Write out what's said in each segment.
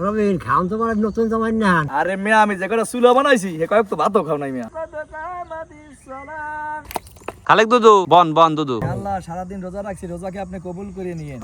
রবিন খাওন তো মানে নতুন জামাই না। আরে মিয়া আমি যে কটা চুলা বানাইছি হে কয়েক তো ভাতও খাও নাই মিয়া। খালেক দুদু বন বন দুদু। আল্লাহ সারাদিন রোজা রাখছি, রোজাকে আপনি কবুল করে নিয়েন।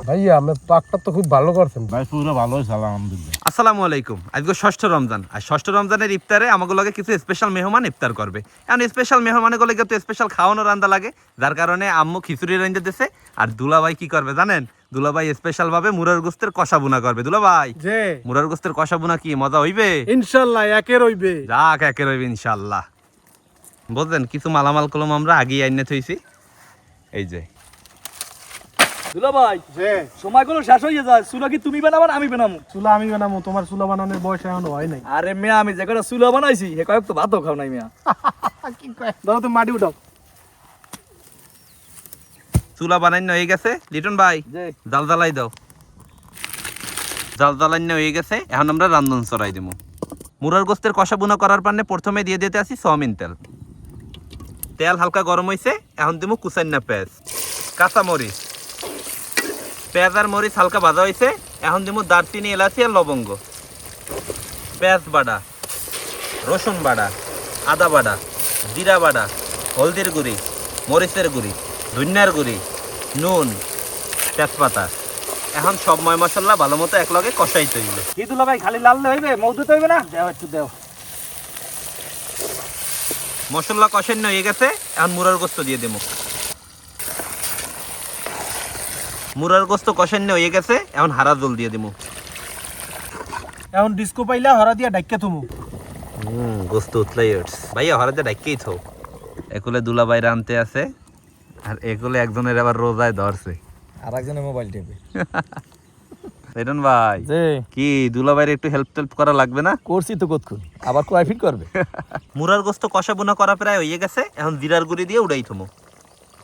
ভাইয়া আমি পাকটা তো খুব ভালো করছেন। ভাই পুরো ভালো হয়েছে আলহামদুলিল্লাহ। আসসালামু আলাইকুম। আজকে ষষ্ঠ রমজান, আর ষষ্ঠ রমজানের ইফতারে আমাকে লগে কিছু স্পেশাল মেহমান ইফতার করবে। এখন স্পেশাল মেহমানে গেলে তো স্পেশাল খাওয়ানো রান্না লাগে, যার কারণে আম্মু খিচুড়ি রান্না দিতেছে। আর দুলাভাই কি করবে জানেন? দুলাভাই স্পেশাল ভাবে মুরার গোস্তের কষা বুনা করবে। দুলাভাই যে মুরার গোস্তের কষা বুনা কি মজা হইবে? ইনশাআল্লাহ একের হইবে। যাক একের হইবে ইনশাআল্লাহ। বুঝলেন, কিছু মালামাল কলম আমরা আগেই আইনে থইছি। এই যে দুলা ভাই যে সময়গুলো শেষ হয়ে যায়, চুলা কি তুমি বানাবা না আমি বানাবো? চুলা আমি বানাবো, তোমার চুলা বানানোর বয়স এখনো হয় নাই। আরে মিয়া আমি যে কটা চুলা বানাইছি হে কয়েক তো ভাতও খাও নাই মিয়া। কি কয়? ধরো তো মাটি উঠাও। চুলা বানাইন হয়ে গেছে। লিটন ভাই যে জাল জ্বালাই দাও। জাল জ্বালাইন হয়ে গেছে, এখন আমরা রান্ধন চড়াই দেবো। মুরার গোস্তের কষা বুনা করার পান্নে প্রথমে দিয়ে দিতে আসি সয়াবিন তেল। তেল হালকা গরম হয়েছে, এখন দেবো কুচান্না পেঁয়াজ, কাঁচামরিচ। পেঁয়াজ আর মরিচ হালকা ভাজা হয়েছে, এখন দেবো দারচিনি, এলাচি আর লবঙ্গ। পেঁয়াজ বাটা, রসুন বাটা, আদা বাটা, জিরা বাটা, হলদির গুঁড়ি, মরিচের গুঁড়ি, ধনিয়ার গুঁড়ি, নুন, তেজপাতা। এখন সব ময় মশলা ভালো মতো একলগে কষাইতে হইবে। কি দুলা ভাই খালি লাল হইবে, মৌদুতে হইবে না? দেও একটু দেও। মশলা কষানো হয়ে গেছে, এখন মুরার গোস্ত দিয়ে দেবো। মুরার গোস্ত কষানো হয়ে গেছে, এখন হারা জল দিয়ে দেবো। এখন ডিস্কো পাইলা হরা দিয়া ডাক্কা থমু। গোস্ত উতলাই উঠছে ভাইয়া, হরা দিয়ে ডাক্কেই থো। একুলে দুলাভাই রানতে আছে, আর একুলে একজনের আবার রোজায় ধরছে। আর একজনের মোবাইল টেপে। রেডন ভাই যে কি দুলাভাইয়ের একটু হেল্প টেল্প করা লাগবে না? করছি তো কতক্ষণ, আবার কয় ফিট করবে? মুরার গোস্ত কষা বোনা করা প্রায় হয়ে গেছে, এখন জিরার গুঁড়ি দিয়ে উড়াই থমো।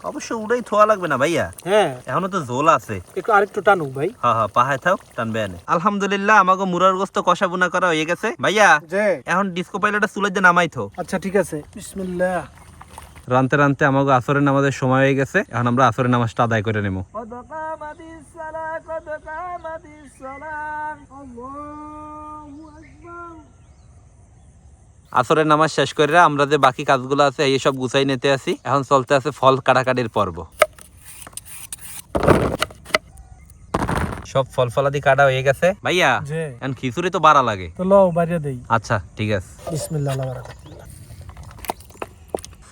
অবশ্য উড়াই থোয়া লাগবে না ভাইয়া, হ্যাঁ এখনো তো ঝোল আছে। একটু আরেকটু টানুক ভাই। হ্যাঁ হ্যাঁ পাহায় থাও, টানবে আনে। আলহামদুলিল্লাহ আমাকে মুরার গোস্ত কষা বোনা করা হয়ে গেছে ভাইয়া। যে এখন ডিস্কো পাইলটটা চুলের দিয়ে নামাই থো। আচ্ছা ঠিক আছে, বিসমিল্লাহ। রানতে রানতে আমাকে আসরের নামাজের সময় হয়ে গেছে, এখন আমরা আসরের নামাজটা আদায় করে নেবো। আসরের নামাজ শেষ করে আমরা যে বাকি কাজগুলো আছে এই সব গুছাই নিতে আসি। এখন চলতে আছে ফল কাটাকাটির পর্ব। সব ফল ফলাদি কাটা হয়ে গেছে ভাইয়া। যে এখন খিচুড়ি তো বাড়া লাগে, তো লও বাইরে দেই। আচ্ছা ঠিক আছে। বিসমিল্লাহ আল্লাহ বারাকাত।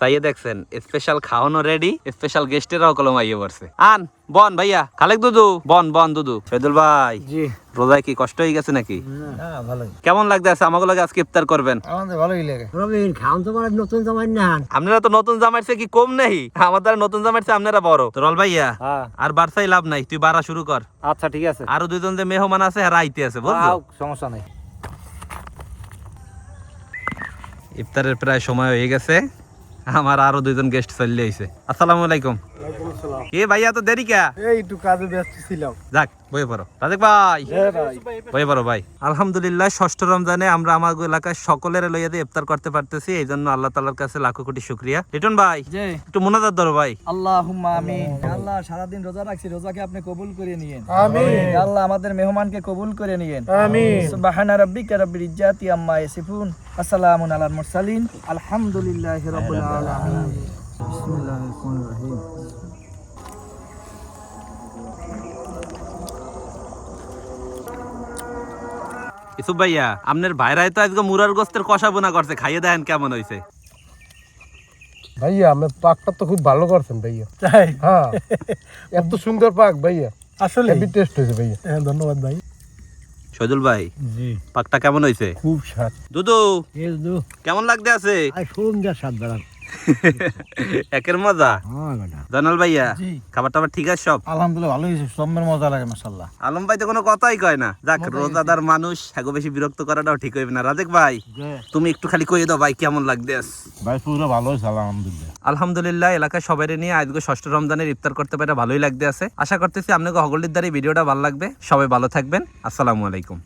সাইয়ে দেখছেন স্পেশাল খাওয়ানো রেডি, স্পেশাল গেস্টেরাও কলম আইয়ে পড়ছে। আন বন ভাইয়া, খালেক দুদু বন বন দুদু। ফেদুল ভাই জি রোজায় কি কষ্ট হয়ে গেছে নাকি? হ্যাঁ ভালোই। কেমন লাগতেছে আমাকে লাগে আজকে ইফতার করবেন? আমাদের ভালোই লাগে। রবিন খাওন তো মানে নতুন জামাই না। আপনারা তো নতুন জামাইর চেয়ে কি কম নেই? আমার নতুন জামাইর চেয়ে আপনারা বড়। তোরল ভাইয়া হ্যাঁ আর বাড়ছাই লাভ নাই, তুই বাড়া শুরু কর। আচ্ছা ঠিক আছে, আরো দুইজন যে মেহমান আছে আর আইতে আছে বুঝলো। সমস্যা নাই। ইফতারের প্রায় সময় হয়ে গেছে, আমার আরো দুইজন গেস্ট চলে আইছে। আসসালামু আলাইকুম। ওয়ালাইকুম আসসালাম। এ ভাইয়া তো দেরি কা? এই একটু কাজে ব্যস্ত ছিলাম। যাক বইয়ে পড়ো রাজেক ভাই, বইয়ে পড়ো ভাই। আলহামদুলিল্লাহ ষষ্ঠ রমজানে আমরা আমার এলাকায় সকলের লইয়া দিয়ে ইফতার করতে পারতেছি, এই জন্য আল্লাহ তাআলার কাছে লাখো কোটি শুকরিয়া। লিটন ভাই যে একটু মুনাজাত ধরো ভাই। আল্লাহুম্মা আমিন। আল্লাহ সারাদিন রোজা রাখছি, রোজাকে আপনি কবুল করে নিয়েন। আমিন। আল্লাহ আমাদের মেহমানকে কবুল করে নিয়েন। আমিন। সুবহানা রাব্বিকা রাব্বিল ইজ্জাতি আম্মা ইয়াসিফুন, আসসালামু আলাল মুরসালিন, আলহামদুলিল্লাহি রাব্বিল আলামিন। বিসমিল্লাহির রহমানির রহিম। ইসুফ ভাইয়া আপনার ভাইরাই তো আজকে মুরার গোস্তের কষা বোনা করছে, খাইয়ে দেখেন কেমন হয়েছে। ভাইয়া আমি পাকটা তো খুব ভালো করছেন ভাইয়া। তাই হ্যাঁ এত সুন্দর পাক ভাইয়া, আসলে হেভি টেস্ট হয়েছে ভাইয়া। হ্যাঁ ধন্যবাদ ভাই। সজল ভাই জি পাকটা কেমন হয়েছে? খুব স্বাদ। দুদু এস দু কেমন লাগতে আছে? আই সুন্দর স্বাদ বাড়ান। একের মজা। হ্যাঁ বেটা। জানাল ভাইয়া জি। খাবার টাবার ঠিক আছে সব? আলহামদুলিল্লাহ ভালো হয়েছে, সম্মের মজা লাগে মাশাআল্লাহ। আলম ভাই তো কোনো কথাই কয় না। যাক রোজাদার মানুষ, হ্যাগো বেশি বিরক্ত করাটাও ঠিক হইবে না। রাজেক ভাই তুমি একটু খালি কইয়ে দাও ভাই কেমন লাগতে আছে? ভাই পুরো ভালো হয়েছে আলহামদুলিল্লাহ। আলহামদুলিল্লাহ এলাকায় সবাই নিয়ে আজকে ষষ্ঠ রমজানের ইফতার করতে পেরে ভালোই লাগতে আছে। আশা করতেছি আপনাকে হগলির দ্বারা ভিডিওটা ভালো লাগবে। সবাই ভালো থাকবেন। আসসালামু আলাইকুম।